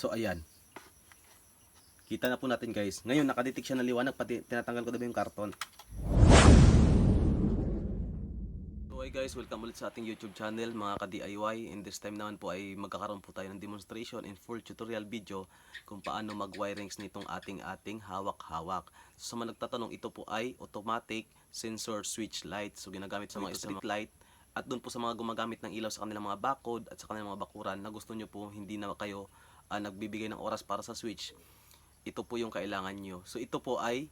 So ayan, kita na po natin guys. Ngayon nakadetect siya ng liwanag, pati tinatanggal ko na ba yung karton. So hi guys, welcome ulit sa ating YouTube channel mga ka-DIY. And this time naman po ay magkakaroon po tayo ng demonstration and full tutorial video kung paano mag-wirings nitong ating hawak-hawak. So sa mga nagtatanong, ito po ay automatic sensor switch light. So ginagamit sa mga street light. At doon po sa mga gumagamit ng ilaw sa kanilang mga bakod at sa kanilang mga bakuran na gusto nyo po hindi na kayo nagbibigay ng oras para sa switch, ito po yung kailangan nyo. So ito po ay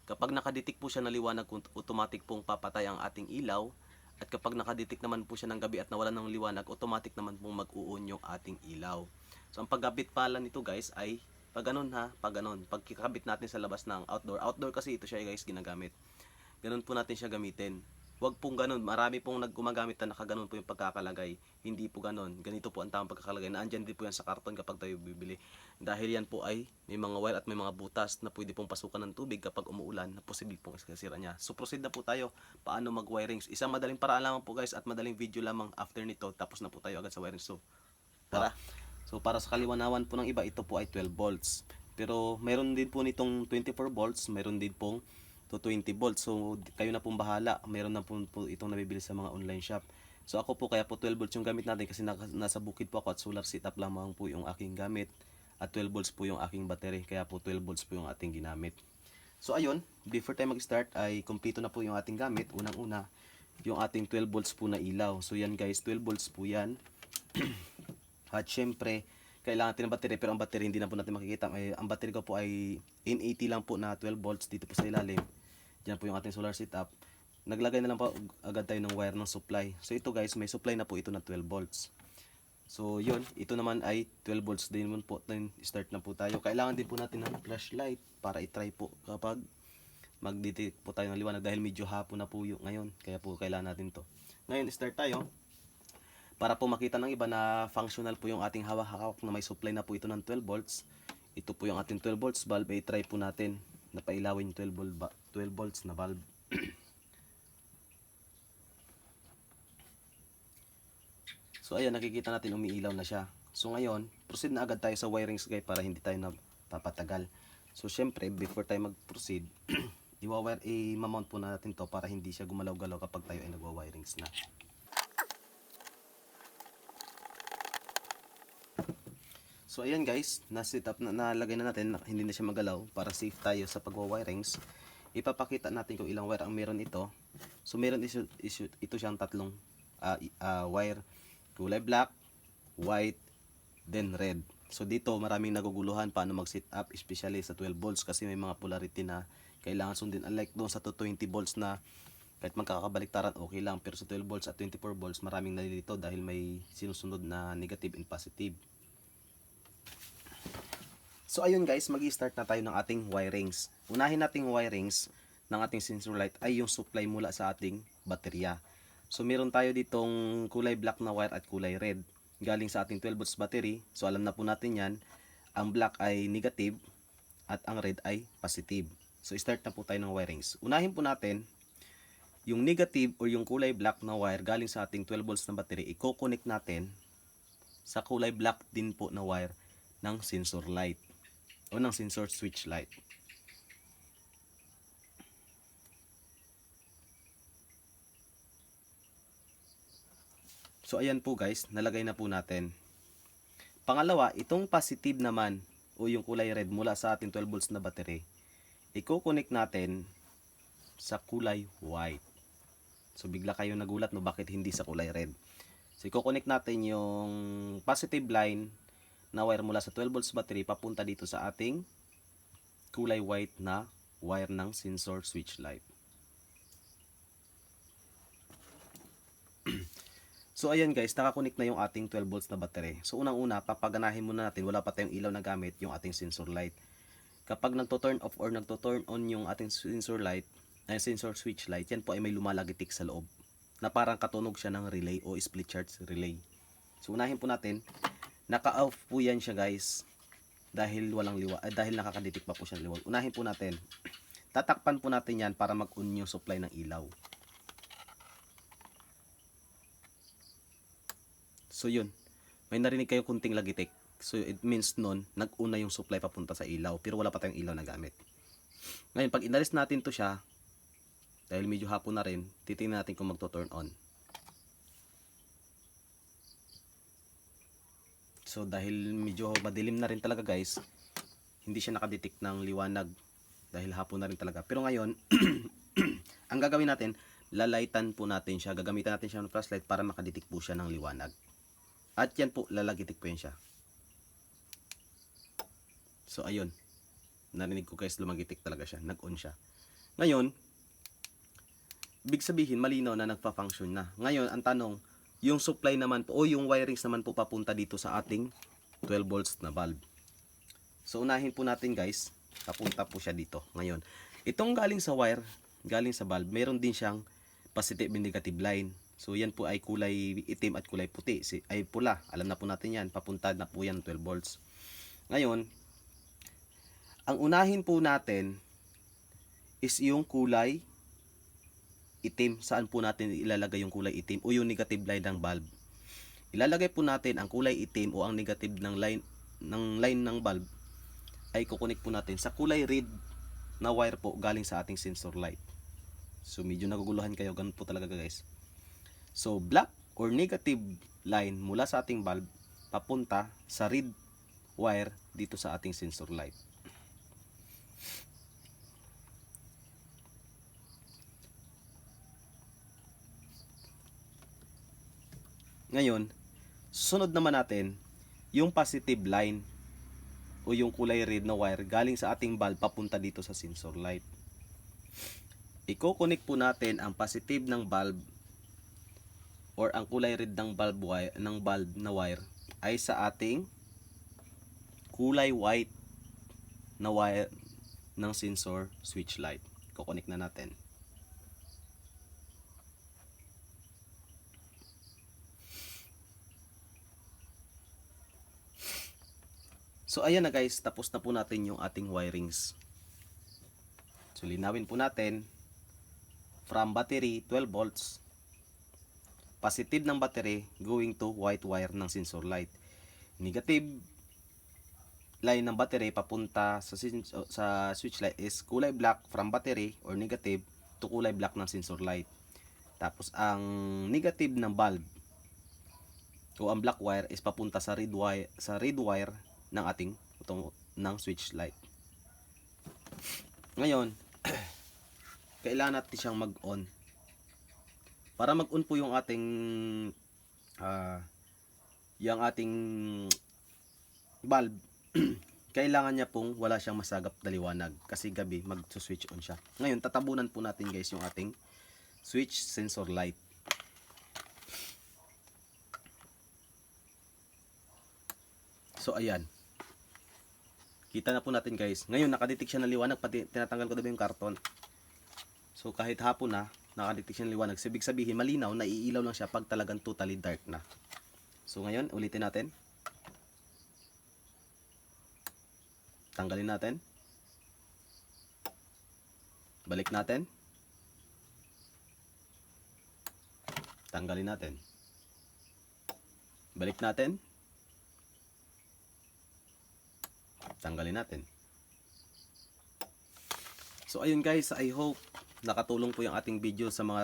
kapag nakadetect po siya ng liwanag, automatic pong papatay ang ating ilaw. At kapag nakadetect naman po siya ng gabi at nawalan ng liwanag, automatic naman pong mag-uon yung ating ilaw. So ang paggabit pala nito guys ay pag ganun pag ganun. Pag kikabit natin sa labas ng outdoor kasi ito siya guys ginagamit. Ganun po natin siya gamitin. Huwag pong ganun. Marami pong naggumagamit na nakaganon po yung pagkakalagay. Hindi po ganun. Ganito po ang tamang pagkakalagay. Naandyan din po yan sa karton kapag tayo bibili. Dahil yan po ay may mga wire at may mga butas na pwede pong pasukan ng tubig kapag umuulan na posible pong isasira niya. So proceed na po tayo paano mag-wirings. Isang madaling paraan lamang po guys at madaling video lamang after nito. Tapos na po tayo agad sa wiring. So tara. So para sa kaliwanawan po ng iba, ito po ay 12 volts. Pero mayroon din po nitong 24 volts. Mayroon din pong to 20 volts. So kayo na pong bahala. Mayroon na po itong nabibili sa mga online shop. So ako po kaya po 12 volts yung gamit natin kasi nasa bukid po ako at solar setup lamang po yung aking gamit. At 12 volts po yung aking battery. Kaya po 12 volts po yung ating ginamit. So ayun, before tayo mag-start ay kumpleto na po yung ating gamit. Unang-una, yung ating 12 volts po na ilaw. So yan guys, 12 volts po yan. At syempre, kailangan natin ng battery, pero ang battery hindi na po natin makikita. Ang battery ko po ay N80 lang po na 12 volts dito po sa ilalim. Diyan po yung ating solar setup. Naglagay na lang po agad tayo ng wire ng supply. So ito guys, may supply na po ito na 12 volts. So yun, ito naman ay 12 volts din po. Then start na po tayo. Kailangan din po natin ng flashlight para i-try po kapag mag-detect po tayo ng liwanag dahil medyo hapon na po yung ngayon. Kaya po kailangan natin to. Ngayon, start tayo. Para po makita ng iba na functional po yung ating hawak-hawak na may supply na po ito ng 12 volts. Ito po yung ating 12 volts bulb. I-try po natin na pailawin yung 12 volts na bulb. So ayan, nakikita natin umiilaw na siya. So ngayon, proceed na agad tayo sa wirings guys para hindi tayo napapatagal. So syempre, before tayo mag-proceed, i-mount po natin to para hindi siya gumalaw-galaw kapag tayo ay nagwa-wirings na. So ayan guys, na-set up na, nalagay na natin, hindi na siya magalaw para safe tayo sa pagwa-wirings. Ipapakita natin kung ilang wire ang meron ito. So meron ito siyang tatlong wire, kulay black, white, then red. So dito maraming naguguluhan paano mag-set up, especially sa 12 volts kasi may mga polarity na kailangan sundin. Unlike doon sa 220 volts na kahit magkakabaliktaran okay lang, pero sa 12 volts at 24 volts maraming nalilito dahil may sinusunod na negative and positive. So ayun guys, mag-i-start na tayo ng ating wirings. Unahin nating wirings ng ating sensor light ay yung supply mula sa ating baterya. So meron tayo ditong kulay black na wire at kulay red galing sa ating 12 volts battery. So alam na po natin yan, ang black ay negative at ang red ay positive. So start na po tayo ng wirings. Unahin po natin yung negative or yung kulay black na wire galing sa ating 12 volts na battery, i-connect natin sa kulay black din po na wire ng sensor light o ng sensor switch light. So ayan po guys, nalagay na po natin. Pangalawa, itong positive naman o yung kulay red mula sa ating 12 volts na battery, i-connect natin sa kulay white. So bigla kayo nagulat no, bakit hindi sa kulay red. So i-connect natin yung positive line na wire mula sa 12 volts battery papunta dito sa ating kulay white na wire ng sensor switch light. So ayan guys, nakakonect na yung ating 12 volts na battery. So unang-una, papaganahin muna natin, wala pa tayong ilaw na gamit, yung ating sensor light. Kapag nagto-turn off or nagto-turn on yung ating sensor light, sensor switch light, yan po ay may lumalagitik sa loob na parang katunog siya ng relay o split charge relay. So unahin po natin, naka-off po yan siya guys dahil walang dahil nakakadetect pa po siya ng liwanag. Unahin po natin, tatakpan po natin yan para mag-on yung supply ng ilaw. So yun, may narinig kayo kunting lagitik. So it means nun, nag-una yung supply papunta sa ilaw, pero wala pa tayong ilaw na gamit. Ngayon, pag inalis natin to siya, dahil medyo hapon na rin, titingnan natin kung magto-turn on. So dahil medyo madilim na rin talaga guys, hindi siya nakadetect ng liwanag dahil hapon na rin talaga. Pero ngayon, ang gagawin natin, lalaitan po natin siya. Gagamitan natin siya ng flashlight para makadetect po siya ng liwanag. At yan po, lalagitik po yan siya. So ayun, narinig ko guys, lumagitik talaga siya, nag-on siya. Ngayon, big sabihin, malinaw na nagpa-function na. Ngayon, ang tanong, yung supply naman po, o yung wirings naman po papunta dito sa ating 12 volts na bulb. So unahin po natin guys, papunta po siya dito. Ngayon, itong galing sa wire, galing sa bulb, meron din siyang positive and negative line. So yan po ay kulay itim at kulay puti, ay pula. Alam na po natin yan, papunta na po yan 12 volts. Ngayon, ang unahin po natin is yung kulay itim. Saan po natin ilalagay yung kulay itim o yung negative line ng bulb? Ilalagay po natin ang kulay itim o ang negative ng line ng bulb ay kukunik po natin sa kulay red na wire po galing sa ating sensor light. So medyo naguguluhan kayo, ganun po talaga guys. So black or negative line mula sa ating bulb papunta sa red wire dito sa ating sensor light. Ngayon, sunod naman natin yung positive line o yung kulay red na wire galing sa ating bulb papunta dito sa sensor light. Iko-connect po natin ang positive ng bulb or ang kulay red ng bulb na wire ay sa ating kulay white na wire ng sensor switch light. Iko-connect na natin. So ayan na guys, tapos na po natin yung ating wirings. So linawin po natin, from battery 12 volts, positive ng battery going to white wire ng sensor light. Negative line ng battery papunta sa switch light is kulay black from battery or negative to kulay black ng sensor light. Tapos ang negative ng bulb o ang black wire is papunta sa red wire ng ating ng switch light. Ngayon, kailangan natin siyang mag-on. Para mag-on po yung ating bulb, kailangan niya pong wala siyang masagap na liwanag kasi gabi mag-switch on siya. Ngayon, tatabunan po natin guys yung ating switch sensor light. So ayan. Kita na po natin guys. Ngayon nakadetect siya ng liwanag, pati tinatanggal ko na yung karton. So kahit hapon na, nakadetect siya ng liwanag. So ibig sabihin malinaw, naiilaw lang siya pag talagang totally dark na. So ngayon, ulitin natin. Tanggalin natin. Balik natin. Tanggalin natin. Balik natin. Tanggalin natin. So ayun guys, I hope nakatulong po yung ating video sa mga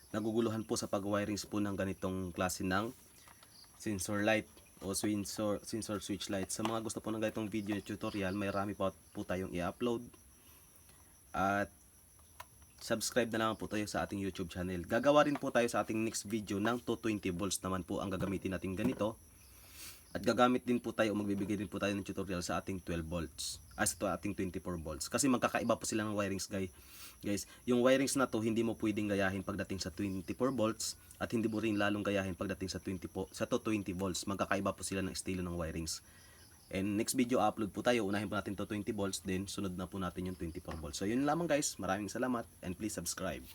naguguluhan po sa pag-wirings po ng ganitong klase ng sensor light o sensor switch light. Sa mga gusto po ng ganitong video tutorial, may marami po tayong i-upload. At subscribe na naman po tayo sa ating YouTube channel. Gagawa rin po tayo sa ating next video ng 220 volts naman po ang gagamitin natin ganito. At gagamit din po tayo o magbibigay din po tayo ng tutorial sa ating 12 volts. Sa ating 24 volts. Kasi magkakaiba po sila ng wirings guys. Yung wirings na to hindi mo pwedeng gayahin pagdating sa 24 volts at hindi mo rin lalong gayahin pagdating sa 220 volts. Magkakaiba po sila ng estilo ng wirings. And next video upload po tayo. Unahin po natin to 20 volts, then sunod na po natin yung 24 volts. So yun lamang guys. Maraming salamat and please subscribe.